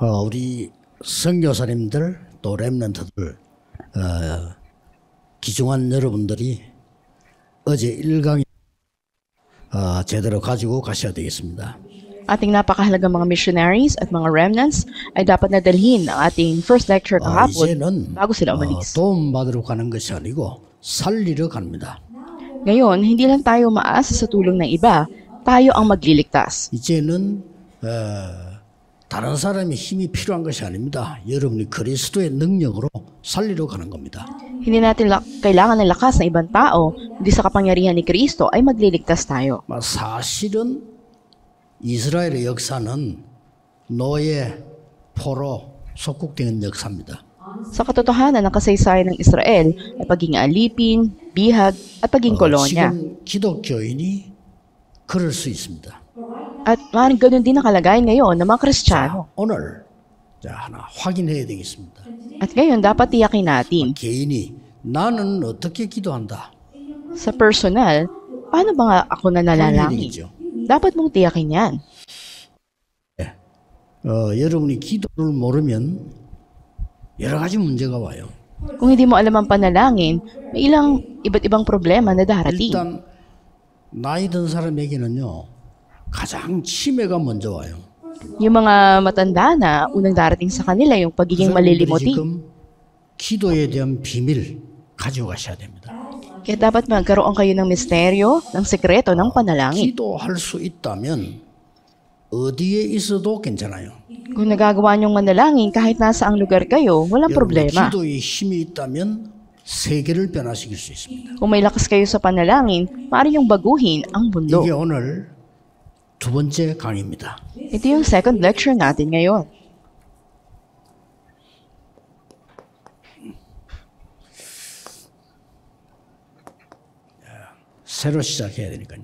우리 선교사님들 또 렘넌트들 귀중한 여러분들이 어제 1강에 제대로 가지고 가셔야 되겠습니다. Ating napakahalagang mga missionaries at mga remnants ay dapat nadalhin ang ating first lecture kahapon 이제는 bago sila umalis. 도움 받으러 가는 것이 아니고 살리러 갑니다. Ngayon, hindi lang tayo maasa sa tulong ng iba, tayo ang magliligtas. 이제는 다른 사람의 힘이 필요한 것이 아닙니다. 여러분이 그리스도의 능력으로 살리러 가는 겁니다. Hindi natin kailangan ng lakas ng ibang tao, hindi sa kapangyarihan ni Kristo ay magliligtas tayo. 사실은 이스라엘의 역사는 노예, 포로, 속국된 역사입니다. Sa katotohanan ng kasaysayan ng Israel ay pagiging alipin, bihag, at pagiging kolonya. 지금 기독교인이 그럴 수 있습니다. At maaaring ganoon din ang kalagayan ngayon ng mga Kristiyano. 오늘 하나 확인해야 되겠습니다. At ngayon, dapat tiyakin natin, 개인이 나는 어떻게 기도한다. sa personal, paano ba nga ako nananalangin? 얘기죠. Dapat mong tiyakin yan. 여러분이 기도를 모르면 여러 가지 문제가 와요. Kung hindi mo alam ang panalangin, may ilang iba't ibang problema na darating. 일단 나이 든 사람에게는요. 가장 치매가 먼저 와요. Yung mga matanda na, unang darating sa kanila yung pagiging malilimutin. 지금 기도에 대한 비밀 가지고 가셔야 됩니다. Kaya dapat magkaroon kayo ng misteryo, ng sekreto ng panalangin. 기도할 수 있다면 어디에 있어도 괜찮아요. Kung nagagawa niyong manalangin kahit nasa ang lugar kayo, walang problema. 기도에 힘이 있다면 세계를 변화시킬 수 있습니다. Kung may lakas kayo sa panalangin, maaari niyong baguhin ang mundo. 이게 오늘 두 번째 강의입니다. Ito yung second lecture natin ngayon. 새로 시작해야 되니까요.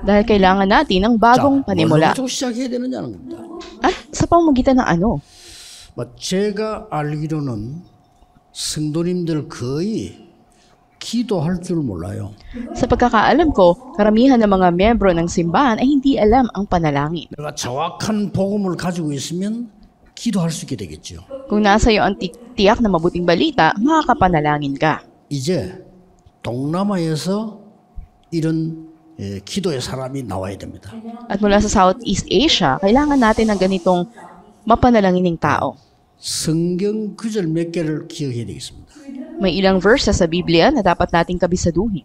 Dahil kailangan natin ng bagong panimula. 뭘로 시작해야 되느냐는 겁니다. At sa pamamagitan ng ano? 제가 알기로는 성도님들 거의 기도할 줄 몰라요. Sa pagkakaalam ko, karamihan ng mga miyembro ng simbahan ay hindi alam ang panalangin. 내가 정확한 복음을 가지고 있으면 기도할 수 있게 되겠죠. Kung nasa iyo ang tiyak na mabuting balita, makakapanalangin ka. 이제 동남아에서 이런 기도의 사람이 나와야 됩니다. At mula sa Southeast Asia, kailangan natin ng ganitong mapanalagining tao. 성경 구절 몇 개를 기억해야 되겠습니다. May ilang verses sa Biblia na dapat nating kabisaduhin.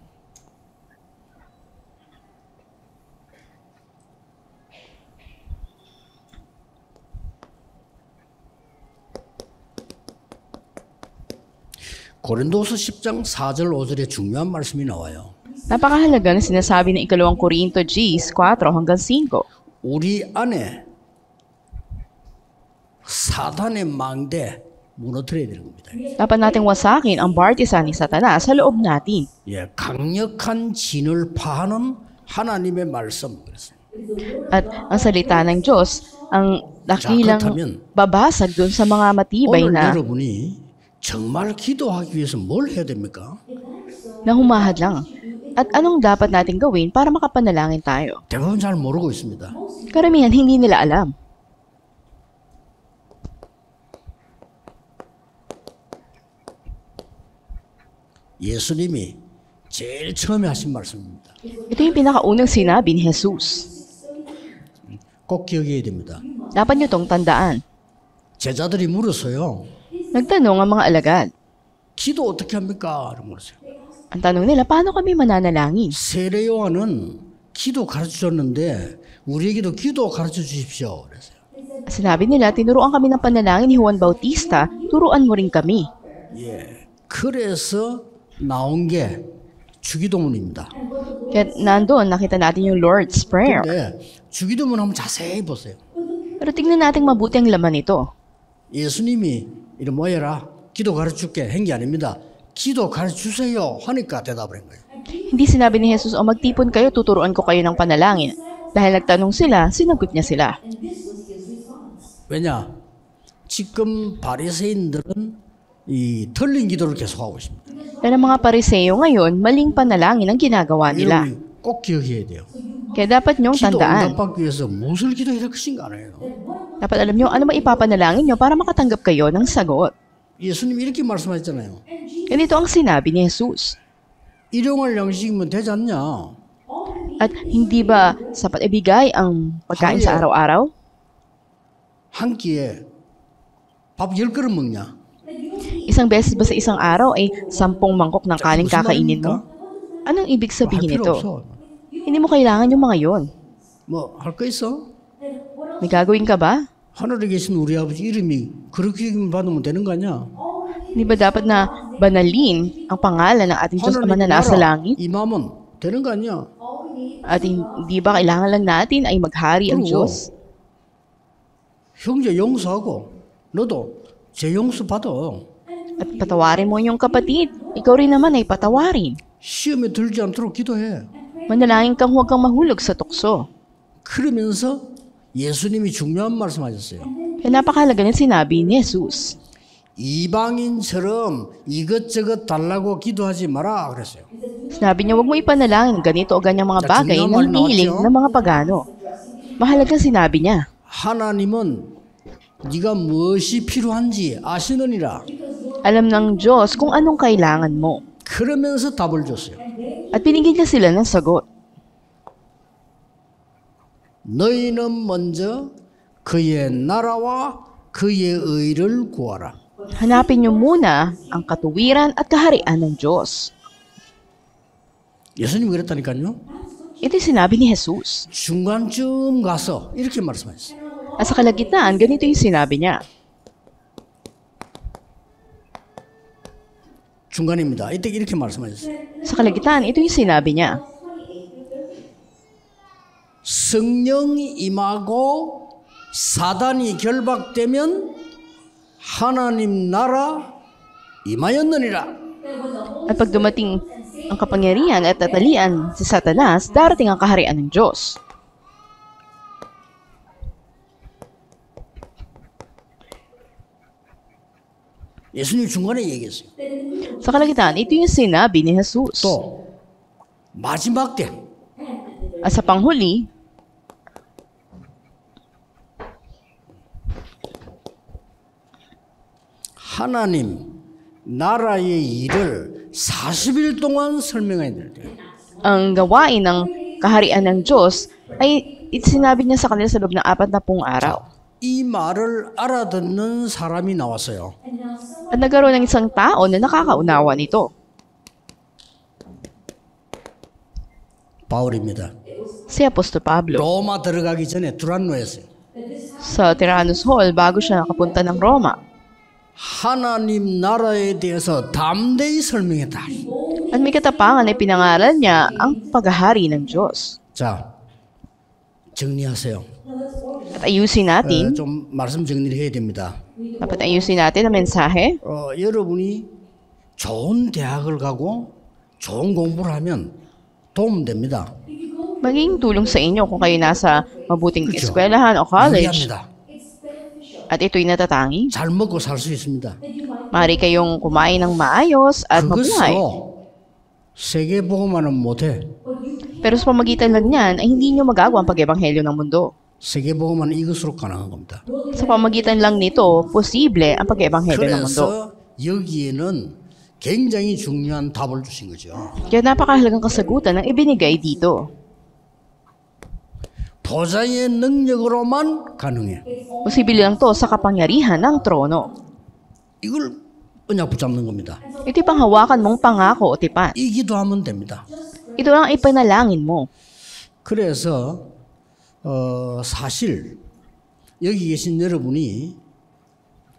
고린도서 10장 4절 5절에 중요한 말씀이 나와요. Napakahalaga na sinasabi ng ikalawang Korinto Gs 4 hanggang 5. 우리 안에 사단의 망대 무너뜨려야 되는 겁니다. Dapat nating wasakin ang partisan ni Satanas sa loob natin. 강력한 진을 파하는 하나님의 말씀. At ang salita ng Diyos, ang dakilang babasag dun sa mga matibay 오늘 na 여러분이 정말 기도하기 위해서 뭘 해야 됩니까? humahad lang. At anong dapat natin gawin para makapanalangin tayo? 대부분 잘 모르고 있습니다. Karamihan hindi nila alam. 예수님이 제일 처음에 하신 말씀입니다. Ito yung pinakaunang sinabi ni Jesus. 꼭 기억해야 됩니다. Dapat nyo tong tandaan. 제자들이 물었어요. Nagtanong ang mga alagad. 기도 어떻게 합니까? 라고 물었어요. Ang tanong nila, paano kami mananalangin? 세례 요한은 기도 가르쳐 줬는데 우리에게도 기도 가르쳐 주십시오. 그랬어요. Sinabi nila, tinuruan kami ng panalangin ni Juan Bautista, turuan mo rin kami. 그래서 나온 게 주기도문입니다. Kaya nandoon, nakita natin yung Lord's Prayer. 근데 주기도문 한번 자세히 보세요. Pero tingnan natin mabuti ang laman nito. 예수님이 이리 모여라. 기도 가르쳐 줄게. 한 게 아닙니다. 기도 가르쳐 주세요. 하니까 대답을 한 거예요. Hindi sinabi ni Jesus, o magtipon kayo, tuturuan ko kayo ng panalangin. Dahil nagtanong sila, sinagot niya sila. 왜냐? 지금 바리새인들은 이 틀린 기도를 계속하고 있습니다. Dahil ang mga Pariseo ngayon, maling panalangin ang ginagawa nila. 꼭 기억해야 돼요. Kaya dapat nyong 기도 tandaan. 응답받기 위해서 무엇을 기도해야 할 것인가 아니에요. Dapat alam nyo ano ba ipapanalangin nyo para makatanggap kayo ng sagot. 예수님 이렇게 말씀하셨잖아요. Ganito ang sinabi ni Jesus. 일용할 양식이면 되지 않냐? At hindi ba sapat ibigay ang pagkain sa araw-araw? 한 끼에 밥 10그릇 먹냐? Isang beses ba sa isang araw ay 10 mangkok ng kaning 무슨 kakainin 말입니까? mo? Anong ibig 할 sabihin 필요 nito? 없어. Hindi mo kailangan yung mga yon. 뭐 할 거 있어? May gagawin ka ba? 하늘에 계신 우리 아버지 이름이 그렇게 받으면 되는 거 아니야? Hindi ba dapat na banalin ang pangalan ng ating Diyos Ama na nasa langit? 임하면 되는 거 아니야? At hindi ba kailangan lang natin ay maghari ang 그리고 Diyos? 형제 용서하고 너도 제 용서 받아. At patawarin mo yung kapatid. Ikaw rin naman ay patawarin. 시험에 들지 않도록 기도해. Manalangin kang huwag kang mahulog sa tukso. 그러면서 예수님이 중요한 말씀하셨어요. Kaya napakahalaga ng sinabi ni Jesus. 이방인처럼 이것저것 달라고 기도하지 마라 그랬어요. Sinabi niya, huwag mo ipanalangin ganito o ganyang mga bagay na 중요한 말 hinihiling 나왔죠? ng mga pagano. Mahalagang sinabi niya. 하나님은 네가 무엇이 필요한지 아시느니라. Alam ng Diyos kung anong kailangan mo. 그러면서 답을 줬어요. At binigyan niya sila ng sagot. 너희는 먼저 그의 나라와 그의 의를 구하라. Hanapin niyo muna ang katuwiran at kaharian ng Diyos. 예수님이 그랬다니까요. Ito yung sinabi ni Jesus. 중간쯤 가서 이렇게 말씀하셨어요. At sa kalagitnaan, ganito yung sinabi niya. 중간입니다. 이때 이렇게 말씀하셨어요. Sa kalagitnaan, ito yung sinabi niya. 성령이 임하고 사단이 결박되면 하나님 나라 임하였느니라. At pag dumating ang kapangyarihan at tatalian si Satanas, darating ang kaharian ng Diyos. 예수님 중간에 얘기했어요. Sa kalagitnaan, ito yung sinabi ni Jesus. 또 마지막 때 At sa panghuli, 하나님 나라의 일을 40일 동안 설명해야 될 때. ang gawain ng kaharian ng Diyos ay sinabi niya sa kanila sa loob ng 40 araw. 이 말을 알아듣는 사람이 나왔어요. At nagkaroon ng isang tao na nakakaunawa nito. 바울입니다. Si Apostol Pablo. 로마 들어가기 전에 두란노였어요. Sa Tyrannus Hall bago siya nakapunta ng Roma. 하나님 나라에 대해서 담대히 설명했다. At may katapangan ay pinangalan niya ang paghahari ng Diyos. 자, 정리하세요. At ayusin natin, 좀 말씀 정리를 해야 됩니다. dapat ayusin natin ang mensahe. 여러분이 좋은 대학을 가고 좋은 공부를 하면 도움 됩니다. Maging tulong sa inyo kung kayo nasa mabuting 그렇죠. eskwelahan o college 유리합니다. at ito'y natatangi. 잘 먹고 살 수 있습니다. Maaari kayong kumain ng maayos at mabuhay. 그것으로 세계복음화는 못해. Pero sa pamagitan lang niyan ay hindi nyo magagawa ang pag-ebanghelyo ng mundo. 세계복음화는 이것으로 가능한 겁니다. Sa pamagitan lang nito, posible ang pag-ebanghelyo ng mundo. 그래서 여기에는 굉장히 중요한 답을 주신 거죠. Kaya napakahalagang kasagutan ang ibinigay dito. 보좌의 능력으로만 가능해. Posible lang to sa kapangyarihan ng trono. 이걸 언약 붙잡는 겁니다. Ito'y panghawakan mong pangako o tipan. 이 기도하면 됩니다. Ito lang ipanalangin mo. 그래서 사실 여기 계신 여러분이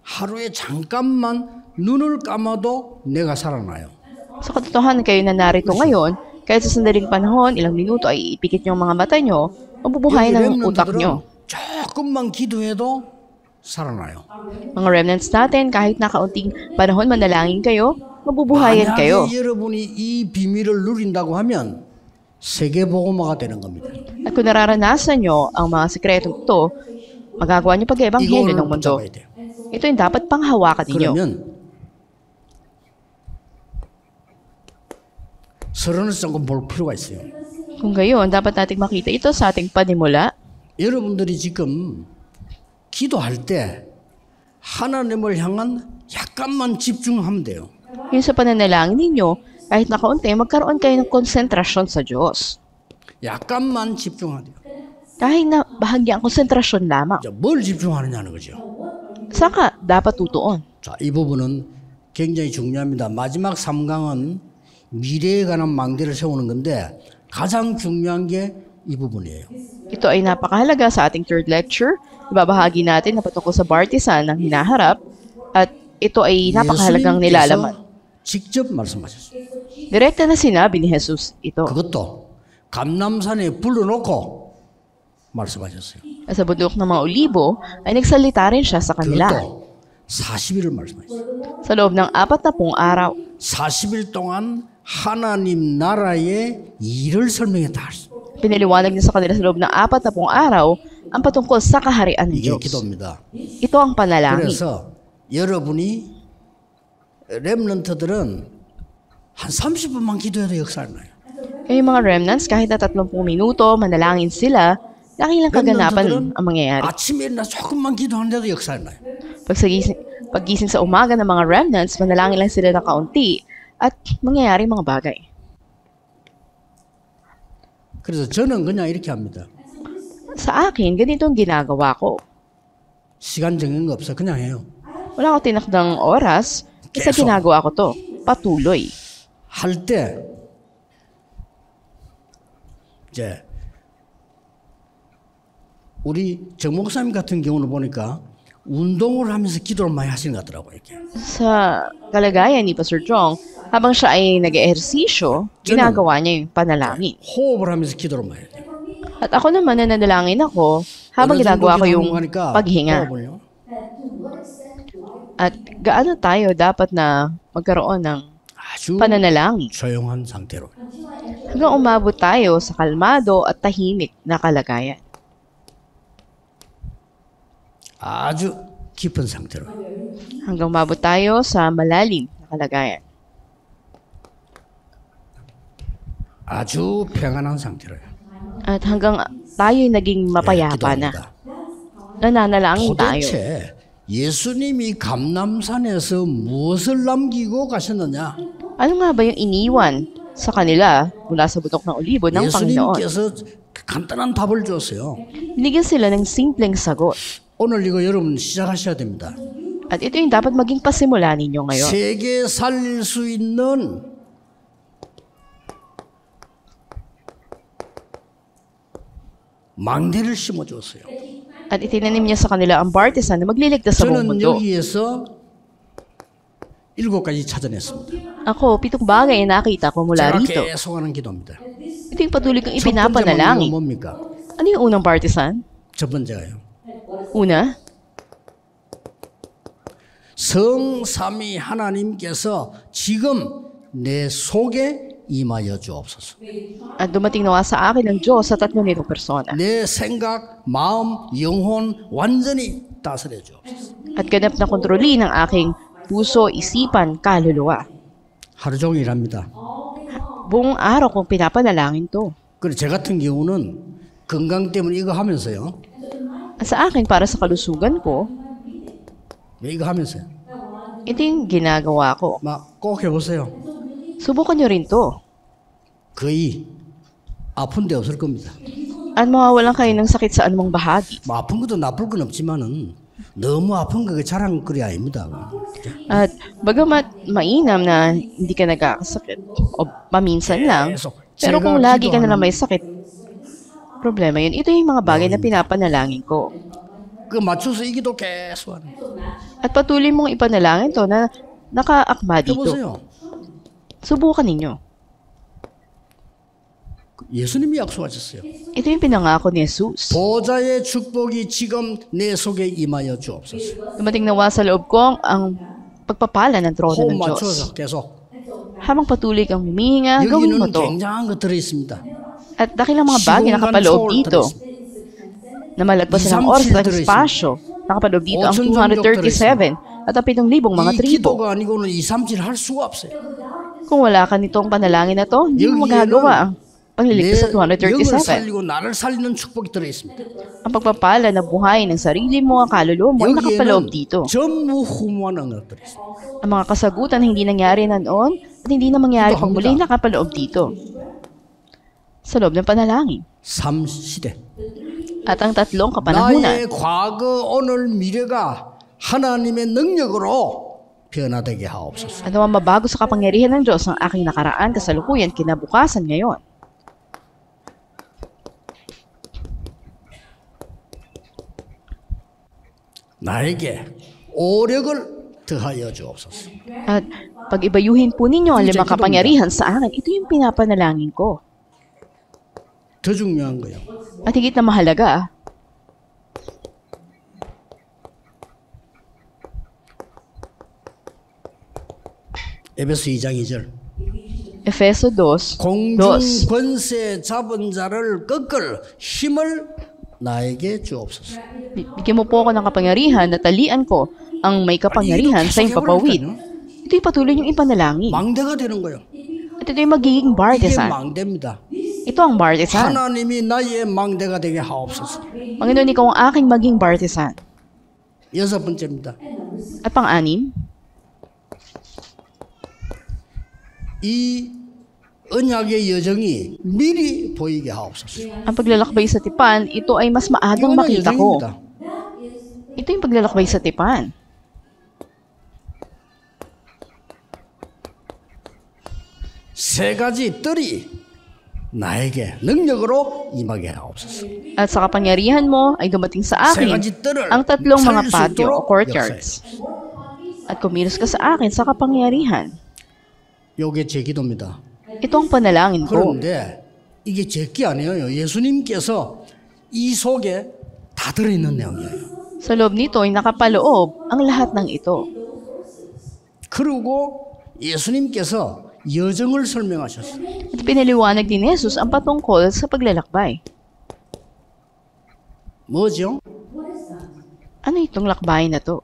하루에 잠깐만 눈을 감아도 내가 살아나요. Sa katotohanan kayo na narito ngayon, kahit sa sandaling panahon, ilang minuto ay ipikit niyo ang mga mata niyo, mabubuhay ng utak niyo. 조금만 기도해도 살아나요. Mga remnants natin, kahit na kaunting panahon manalangin kayo, mabubuhayan kayo. 만약에 여러분이 이 비밀을 누린다고 하면 세계복음화가 되는 겁니다. At kung nararanasan nyo ang mga sekretong ito, magagawa nyo pag-ebanghelyo 이걸 ng mundo. 붙잡아야 돼요. Ito yung dapat panghawakan ninyo. 그러면 서론을 조금 볼 필요가 있어요. Kung gayon, dapat nating makita ito sa ating panimula. 여러분들이 지금 기도할 때 하나님을 향한 약간만 집중하면 돼요. Yung sa pananalangin ninyo, kahit na kaunti, magkaroon kayo ng konsentrasyon sa Diyos. 약간만 집중하면 돼요. Kahit na bahagyang konsentrasyon lamang. 자, 뭘 집중하느냐는 거죠. Saka dapat tutuon. 자, 이 부분은 굉장히 중요합니다. 마지막 3강은 미래에 관한 망대를 세우는 건데 가장 중요한 게 이 부분이에요. Ito ay napakahalaga sa ating third lecture. Ibabahagi natin na patungkol sa bartisan ng hinaharap at ito ay napakahalagang nilalaman. 직접 말씀하셨어요. Direkta na sinabi ni Jesus ito. 그것도 감람산에 불러놓고 말씀하셨어요. Sa bundok ng mga olibo ay nagsalita rin siya sa kanila. 그것도 40일을 말씀하셨어요. Sa loob ng 40 araw. 40일 동안 하나님 나라의 일을 설명했다. Pinaliwanag niya sa kanila sa loob ng 40 araw ang patungkol sa kaharian ng 이게 Diyos. 기도입니다. Ito ang panalangin. 그래서 여러분이 렘넌트들은 한 30분만 기도해도 역사를 나요. Kaya yung mga remnants, kahit na 30 minuto, manalangin sila, laking lang kaganapan ang mangyayari. 아침에 일어나 조금만 기도하는데도 역사를 나요. Paggising sa umaga ng mga remnants, manalangin lang sila na kaunti at mangyayari mga bagay. 그래서 저는 그냥 이렇게 합니다. Sa akin, ganito ang ginagawa ko. 시간 정한 거 없어. 그냥 해요. Wala ko tinakdang oras, kasi Keso. ginagawa ko to. Patuloy. 할 때 이제 우리 정 목사님 같은 경우는 보니까 운동을 하면서 기도를 많이 하시는 것 같더라고요. 이렇게. Sa kalagayan ni Pastor Chong, habang siya ay nag-ehersisyo, ginagawa niya yung panalangin. 호흡을 하면서 기도를 많이 해요. At ako naman nananalangin ako habang ginagawa ko yung paghinga. 호흡을요. At gaano tayo dapat na magkaroon ng 아주 pananalangin 조용한 상태로. hanggang umabot tayo sa kalmado at tahimik na kalagayan. 아주 깊은 상태로. Hanggang umabot tayo sa malalim na kalagayan. 아주 평안한 상태로요. At hanggang tayo'y naging mapayapa na. 기도합니다. Nananalangin tayo. 도대체 예수님이 감남산에서 무엇을 남기고 가셨느냐? Ano nga ba yung iniwan sa kanila mula sa butok ng olibo ng Panginoon? 예수님께서 간단한 답을 줬어요. Binigyan sila ng simpleng sagot. 오늘 이거 여러분 시작하셔야 됩니다. At ito yung dapat maging pasimula ninyo ngayon. 세계 살릴 수 있는 망대를 심어줬어요. At itinanim niya sa kanila ang bartisan na magliligtas sa buong 저는 mundo. 여기에서 7가지 찾아냈습니다. Ako, 7 bagay na nakita ko mula 제가 rito. 계속 하는 기도입니다. Ito yung patuloy kong 첫 번째 망대는 ipinapanalangin. 뭡니까? Ano yung unang bartisan? 첫 번째가요. Una, 성삼위 하나님께서 지금 내 속에 임하여 주옵소서. at dumating nawa sa akin ng Diyos sa 3 nitong persona. 내 생각, 마음, 영혼 완전히 다스려 주옵소서. At ganap na kontrolin ang aking puso, isipan, kaluluwa. 하루 종일 합니다. Buong araw kong pinapanalangin to. 그리고 제 같은 경우는 건강 때문에 이거 하면서요. At sa akin, para sa kalusugan ko, 이거 하면서요. ito yung ginagawa ko. 막 꼭 해보세요. Subukan nyo rin to. 거의 아픈 데 없을 겁니다. At mawawalan kayo ng sakit sa anumang bahagi. 뭐 아픈 것도 나쁠 건 없지만은 너무 아픈 거 자랑거리 아닙니다. At bagamat mainam na hindi ka nagkakasakit o paminsan lang, pero kung lagi ka nalang may sakit, problema yun. Ito yung mga bagay na pinapanalangin ko. 그 맞춰서 이기도 계속 하는. At patuloy mong ipanalangin to na nakaakma dito. 해보세요. Subukan ninyo. 예수님이 약속하셨어요. Ito yung pinangako ni Jesus. 보좌의 축복이 지금 내 속에 임하여 주옵소서. Dumating nawa sa loob ko ang pagpapala ng trono 호흡 ng Diyos. 맞춰서 계속. Habang patuloy kang humihinga, gawin mo 여기는 to. 굉장한 거 들어있습니다. At dakilang mga bagay nakapaloob dito. Na malagpasan ng oras at espasyo. Nakapaloob dito ang 237 at ang 7,000 mga 이 tribo. 기도가 아니고는 2, 3, 7 할 수가 없어요. Kung wala ka nitong panalangin na to, hindi mo magagawa. Pangliligtas sa 영을 237. 살리고 나를 살리는 축복이 들어있습니다. Ang pagpapala na buhay ng sarili mo, ang kaluluwa mo ay nakapaloob dito. 여기에는 전무후무한 응답들이 있습니다. Ang mga kasagutan na hindi nangyari na noon at hindi na mangyari pang muli nakapaloob dito. Sa loob ng panalangin. 3시대. At ang tatlong kapanahunan. 나의 과거, 오늘, 미래가 하나님의 능력으로 변화되게 하옵소서. Ano ang mabago sa kapangyarihan ng Diyos ang aking nakaraan, kasalukuyan, kinabukasan ngayon. 나에게 오력을 더하여 주옵소서. At pag-ibayuhin po ninyo ang limang kapangyarihan sa akin, ito yung pinapanalangin ko. 더 중요한 거요. At higit na mahalaga, 에베소 2장 2절. Efeso 2, 공중 권세 잡은 자를 꺾을 힘을 나에게 주옵소서. Bigyan mo po ako ng kapangyarihan na talian ko ang may kapangyarihan sa iyong papawid. Ito'y patuloy niyong ipanalangin. 망대가 되는 거요. At ito'y magiging 이게 bartisan. 망대입니다. Ito ang bartisan. 하나님이 나의 망대가 되게 하옵소서. Panginoon, ikaw ang aking maging bartisan. 여섯 번째입니다. At pang-anim, 이 언약의 여정이 미리 보이게 하옵소서. ang paglalakbay sa tipan, ito ay mas maagang 이거는 makita ko. 여정입니다. Ito yung paglalakbay sa tipan. 세 가지 뜰이 나에게 능력으로 임하게 하옵소서. At sa kapangyarihan mo ay dumating sa 세 akin 가지 뜰을 ang tatlong mga 살릴 수 patio o 있도록 courtyards. At kumilos ka sa akin sa kapangyarihan. 요게 제 기도입니다. Ito ang panalangin ko. 그런데 이게 제게 아니에요. 예수님께서 이 속에 다 들어있는 내용이에요. Sa loob nito ay nakapaloob ang lahat ng ito. 그리고 예수님께서 여정을 설명하셨어요. At pinaliwanag din ni Jesus ang patungkol sa paglalakbay. 뭐죠? Ano itong lakbay na to?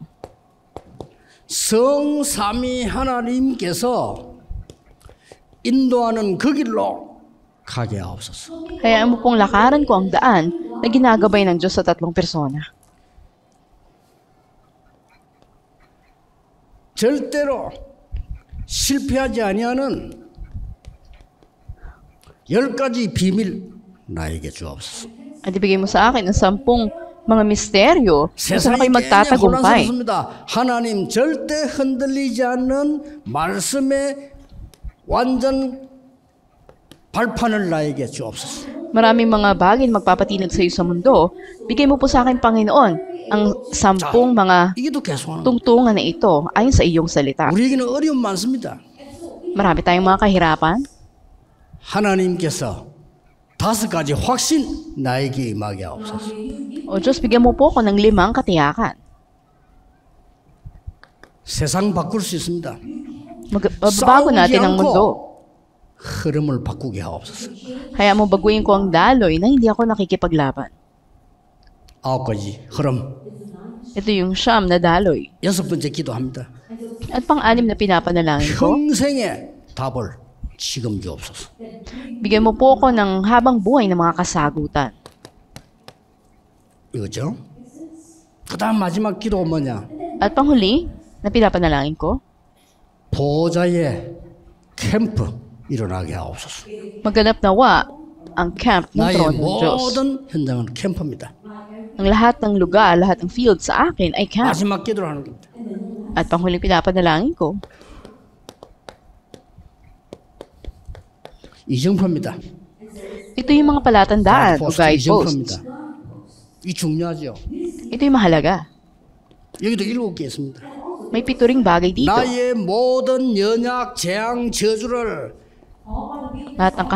성삼위 하나님께서 인도하는 그 길로 가게 하옵소서. Hayaan mo pong lakaran ko ang daan na ginagabay ng Diyos sa tatlong persona. 절대로 실패하지 아니하는 10가지 비밀 나에게 주옵소서. At ibigay mo sa akin ang 10 mga misteryo kung saan ako'y 세상이 굉장히 magtatagumpay. 혼란스럽습니다. 하나님 절대 흔들리지 않는 말씀의 완전 발판을 나에게 주옵소서. Maraming mga bagay na magpapatinag sa iyo sa mundo. Bigay mo po sa akin, Panginoon, ang 10 mga 이게 또 계속하는 거예요. tungtungan na ito ayon sa iyong salita. 우리에게는 어려움 많습니다. Marami tayong mga kahirapan. 하나님께서 5가지 확신 나에게 임하게 하옵소서. O Diyos, bigyan mo po ako ng 5 katiyakan. 세상 바꿀 수 있습니다. Mababago natin ang mundo. 흐름을 바꾸게 하옵소서. Hayaan mo baguhin ko ang daloy na hindi ako nakikipaglaban. 9가지 흐름. Ito yung 9 na daloy. 6번째 기도합니다. At pang-6 na pinapanalangin ko, 평생의 답을 지금 주옵소서. bigyan mo po ako ng habang buhay ng mga kasagutan. 이거죠? 그 다음 마지막 기도가 뭐냐? At panghuli na pinapanalangin ko, 보호자의 캠프 일어나게 하옵소서. maganap nawa ang camp ng 나의 trono ng Diyos. 모든 현장은 캠프입니다. Ang lahat ng lugar, lahat ng field sa akin ay camp. 마지막 기도를 하는 겁니다. At panghuling pinapanalangin ko, 이정표입니다. ito yung mga palatandaan o guideposts. 이정표입니다. 이 중요하죠. Ito yung mahalaga. 여기도 7개 있습니다. May 7 ring bagay dito. 나의 모든 연약, 재앙, 저주를 Lahat ng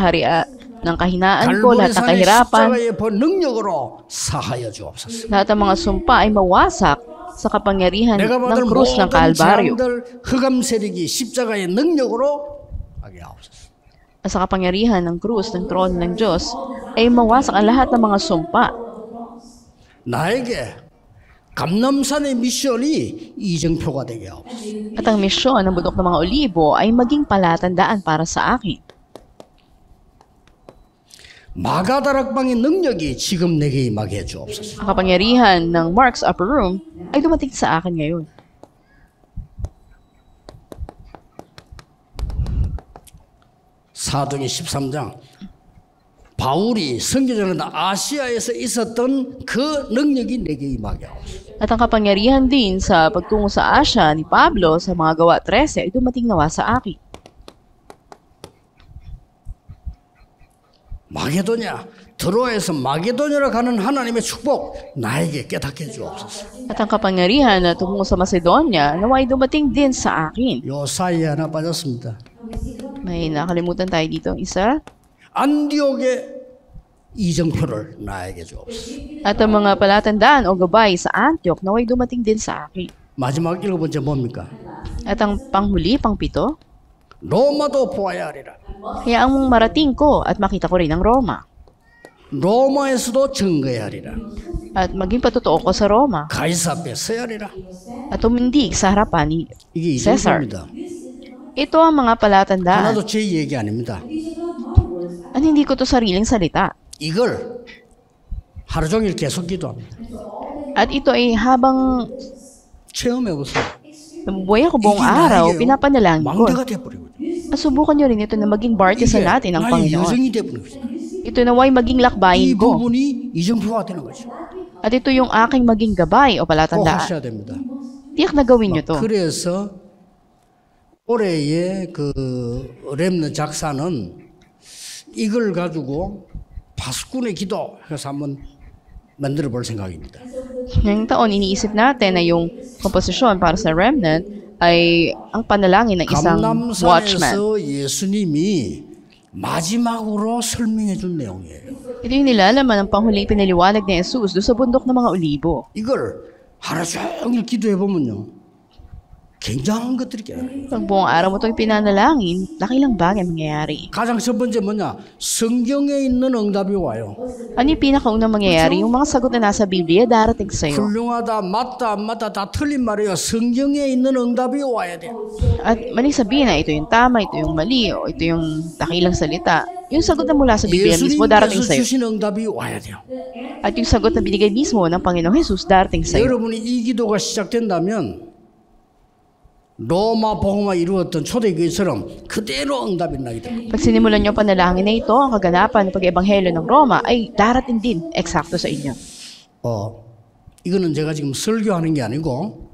ng kahinaan ko, lahat ng 갈보리산의 kahirapan, 십자가의 능력으로 사하여 주옵소서. lahat ng mga sumpa ay mawasak sa kapangyarihan 내가 ng 받을 krus ng 모든 Kalbaryo. 재앙들 흑암 세력이 십자가의 능력으로 하게 하옵소서. At sa kapangyarihan ng krus ng trono ng Diyos ay mawasak ang lahat ng mga sumpa. 나에게 감람산의 미션이 이정표가 되게 하옵소서. At ang misyon ng bundok ng mga olibo ay maging palatandaan para sa akin. 마가다락방의 능력이 지금 내게 임하게 해 주옵소서. Ang kapangyarihan ng Mark's Upper Room ay dumating sa akin ngayon. 사도행 13장 바울이 선교전에 아시아에서 있었던 그 능력이 내게 임하게 하옵소서. At ang kapangyarihan din sa pagtungo sa Asia ni Pablo sa mga gawa 13 ay dumating nawa sa akin. 마게도냐, 드로에서 마게도냐로 가는 하나님의 축복 나에게 깨닫게 해 주옵소서. At ang kapangyarihan na tungo sa Macedonia naway dumating din sa akin. 요 사이에 하나 빠졌습니다. May nakalimutan tayo dito, isa. 안디옥의 이정표를 나에게 주옵소서. At ang mga palatandaan o gabay sa Antioch naway dumating din sa akin. 마지막 7번째 뭡니까? At ang panghuli, pangpito, 로마도 보아야 하리라. kaya ang marating ko at makita ko rin ang Roma. 로마에서도 증거해야 하리라. At maging patotoo ko sa Roma. 가이사 앞에 서야 하리라. At tumindig sa harapan ni 이게 Caesar. 이정표입니다. Ito ang mga palatandaan. 하나도 제 얘기 아닙니다. At hindi ko to sariling salita. 이걸 하루 종일 계속 기도합니다. At ito ay habang 체험해 보세요. nabubuhay ako buong araw, pinapanalangin ko. 망대가 돼버리거든요. At subukan nyo rin ito na maging bartisan natin ng 나의 Panginoon. 여정이 돼버리는 거죠. Ito naway maging 이 lakbayin ko. 부분이 이정표가 되는 거죠. At ito yung aking maging gabay o 꼭 palatandaan. 하셔야 됩니다. Tiyak na gawin nyo to. 그래서 올해의 그 렘너 작사는 이걸 가지고 파수꾼의 기도 해서 한번 만들어 볼 생각입니다. Ngayong taon, iniisip natin na yung komposisyon para sa remnant ay ang panalangin ng isang watchman. 감남산에서 예수님이 마지막으로 설명해 준 내용이에요. Ito yung nilalaman ng panghuling pinaliwanag ni Jesus doon sa bundok ng mga olibo. 이걸 하루 종일 기도해 보면요. 굉장한 것들이 깨달아요. Pag buong araw mo itong pinanalangin, lakilang bagay mangyayari. 가장 첫 번째 뭐냐? 성경에 있는 응답이 와요. Ano yung pinakaunang mangyayari? Yung mga sagot na nasa Biblia darating sa'yo. 훌륭하다, 맞다, 안 맞다 다 틀린 말이에요. 성경에 있는 응답이 와야 돼요. At maling sabihin na ito yung tama, ito yung mali, o ito yung dakilang salita. Yung sagot na mula sa Biblia mismo darating 예수님께서 sa'yo. 주신 응답이 와야 돼요. At yung sagot na binigay mismo ng Panginoong Jesus darating sa'yo. 여러분이 이 기도가 시작된다면 로마 복음화 이루었던 초대교회처럼 그대로 응답이 나게 됩니다. Pag sinimulan nyo ang panalangin na ito, ang kaganapan ng pag-ebanghelyo ng Roma ay darating din eksakto sa inyo. 이거는 제가 지금 설교하는 게 아니고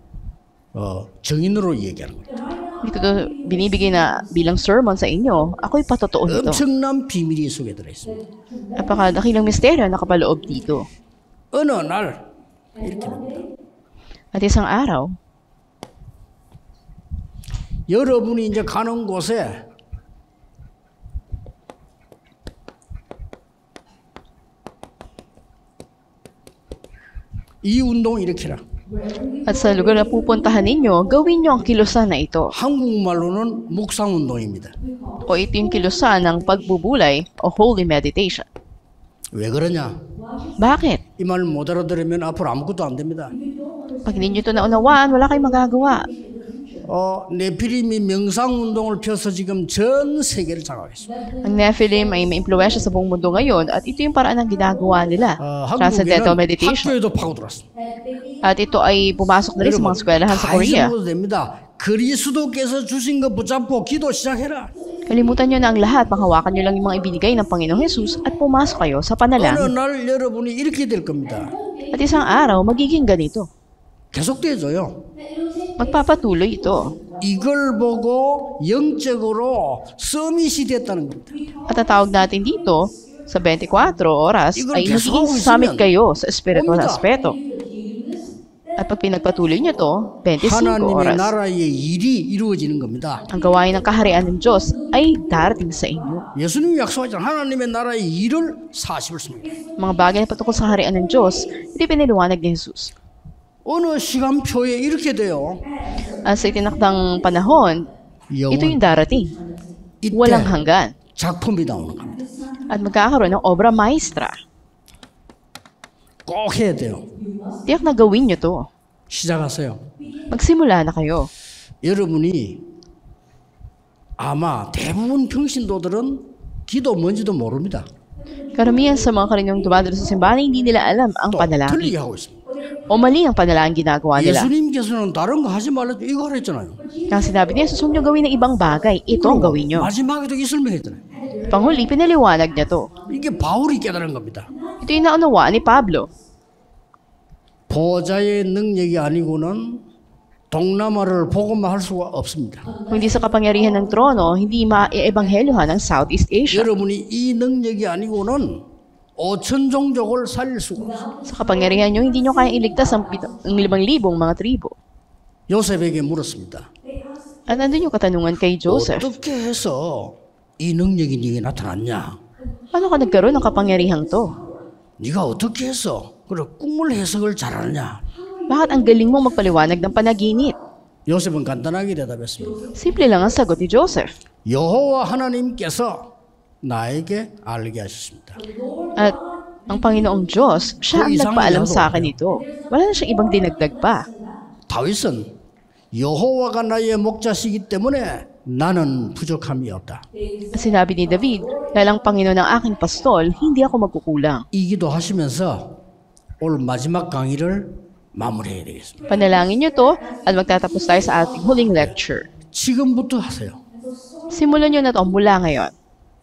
정인으로 얘기하는 겁니다. Hindi ko ito binibigay na bilang sermon sa inyo. Ako'y patotoo nito. 엄청난 비밀이 속에 들어있습니다. Napakadakilang misteryo na nakapaloob dito. 어느 날 이렇게 됩니다. At isang araw, 여러분이 이제 가는 곳에 이 운동 이렇게 해라. at sa lugar na pupuntahan ninyo, gawin nyo ang kilusan na ito. 한국말로는 묵상 운동입니다. O ito yung kilusan ng pagbubulay o holy meditation. 왜 그러냐? Bakit? 이 말 못 알아들으면 앞으로 아무것도 안 됩니다. Pag hindi nyo ito naunawaan, wala kayong magagawa. 네피림이 명상 운동을 펴서 지금 전 세계를 장악했습니다. Ang Nephilim ay may impluwensya sa buong mundo ngayon at ito yung paraan ng ginagawa nila. Transcendental 한국에는 meditation. 학교에도 파고들었습니다. At ito ay pumasok na rin sa mga eskwelahan sa Korea. 가르쳐도 됩니다. 그리스도께서 주신 거 붙잡고 기도 시작해라. Kalimutan nyo na ang lahat, panghawakan nyo lang yung mga ibinigay ng Panginoong Jesus at pumasok kayo sa 어느 panalangin. 날 여러분이 이렇게 될 겁니다. At isang araw, magiging ganito. 계속돼져요. Magpapatuloy ito. 이걸 보고 영적으로 서밋이 됐다는 겁니다. At ang tawag natin dito, sa 24 oras, Igon, ay 계속 magiging 하고 summit 있으면 kayo sa spiritual 옵니다. aspeto. At pag pinagpatuloy nyo to, 25 하나님의 oras, 나라의 일이 이루어지는 겁니다. ang gawain ng kaharian ng Diyos ay darating sa inyo. 예수님이 약속하잖아요. 하나님의 나라의 일을 40을 씁니다. Mga bagay na patungkol sa kaharian ng Diyos, ito pinaliwanag ni Jesus. 어느 시간표에 이렇게 돼요. At sa itinakdang panahon, ito yung 영원 darating. 이때 Walang hanggan. 작품이 나오는 겁니다. At magkakaroon ng obra maestra. 꼭 해야 돼요. Tiyak na gawin nyo to. 시작하세요. Magsimula na kayo. 여러분이 아마 대부분 평신도들은 기도 뭔지도 모릅니다. Karamihan sa mga Kariniyong dumadalo sa simbahan hindi nila alam ang 또 panalangin 틀리게 하고 있습니다. o mali ang panalangin ginagawa nila. 예수님께서는 다른 거 하지 말라 이거 하랬잖아요. Kaya sinabi ni Jesus, huwag niyo gawin ng ibang bagay. Ito ang gawin niyo. 마지막에도 이 설명했잖아요. Panghuli, pinaliwanag niya to. 이게 바울이 깨달은 겁니다. Ito yung naunawaan ni Pablo. 보좌의 능력이 아니고는 동남아를 복음화할 수가 없습니다. Kung hindi sa kapangyarihan ng trono, hindi ma-eebanghelyohan ng Southeast Asia. 여러분이 이 능력이 아니고는 5천 종족을 살릴 수가 없어요. Sa kapangyarihan nyo, hindi nyo kaya iligtas ang 5,000 mga tribo. 요셉에게 물었습니다. At nandun yung katanungan kay Joseph. 어떻게 해서 이 능력이 네게 나타났냐? Paano ka nagkaroon ng kapangyarihang to? 네가 어떻게 해서 그래 꿈을 해석을 잘하느냐? Bakit ang galing mong magpaliwanag ng panaginip? 요셉은 간단하게 대답했습니다. Simple lang ang sagot ni Joseph. 여호와 하나님께서 나에게 알게 하셨습니다. At ang Panginoong Diyos, siya ang nagpaalam sa akin ito. Wala na siyang ibang dinagdag pa. 다윗은 여호와가 나의 목자시기 때문에 나는 부족함이 없다. At sinabi ni David, dahil ang Panginoon ng aking pastol, hindi ako magkukulang. 이 기도하시면서 오늘 마지막 강의를 마무리해야 되겠습니다. Panalangin niyo to at magtatapos tayo sa ating huling lecture. 지금부터 하세요. Simulan niyo na to mula ngayon.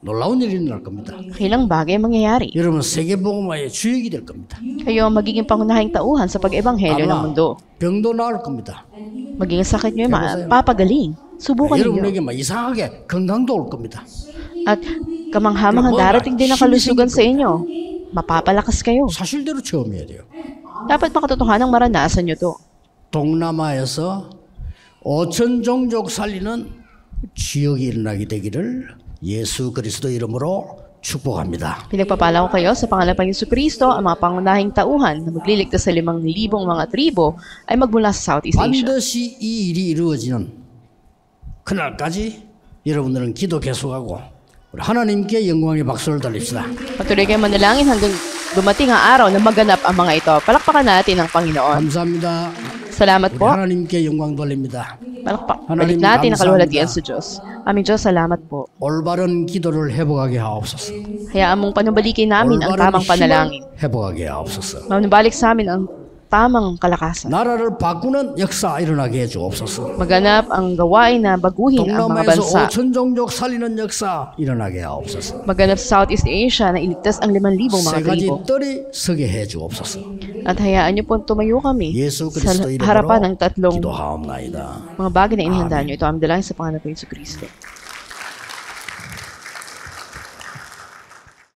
놀라운 일이 일어날 겁니다. Kailang bagay ang mangyayari. 여러분 세계복음화의 주역이 될 겁니다. Kayo ang magiging pangunahing tauhan sa pag-ebanghelyo ng mundo. 병도 나을 겁니다. Magiging sakit niyo mapapagaling. Subukan niyo. 여러분에게 막 이상하게 건강도 올 겁니다. At kamanghamang darating din ang kalusugan sa inyo. Mapapalakas kayo. 사실대로 체험해야 돼요. Dapat makatotohanang maranasan niyo to. 동남아에서 5천 종족 살리는 지역이 일어나게 되기를 예수 그리스도 이름으로 축복합니다. Pinagpapala ko kayo sa pangalan ng Jesucristo, ang mga pangunahing tauhan na magliligtas sa 5,000 mga tribo ay magmula sa Southeast Asia. 반드시 이 일이 이루어지는 그날까지 여러분들은 기도 계속하고 우리 하나님께 영광의 박수를 달립시다. Patuloy kayo manalangin hanggang dumating ang araw na maganap ang mga ito. Palakpakan natin ang Panginoon. 감사합니다. Salamat 우리 po. 하나님께 영광 돌립니다. Balik natin ang kaluwalhatian sa Diyos. Aming Diyos, salamat po. 올바른 기도를 회복하게 하옵소서. Hayaan mong panumbalikin namin ang 올바른 tamang panalangin. 힘을 회복하게 하옵소서. Manubalik sa amin ang tamang kalakasan. 나라를 바꾸는 역사 일어나게 해주옵소서. Maganap ang gawain na baguhin ang mga 동남아에서 bansa. 5천 종족 살리는 역사 일어나게 하옵소서. Maganap sa Southeast Asia na iligtas ang 5,000 mga 세 가지 tribo. 뜰이 서게 해주옵소서. At hayaan niyo po tumayo kami 예수 sa 그리스도 harapan ng 이름으로 tatlong 기도하옵나이다. mga bagay na inihanda niyo. Ito ang dalangin sa pangalan ng Jesucristo.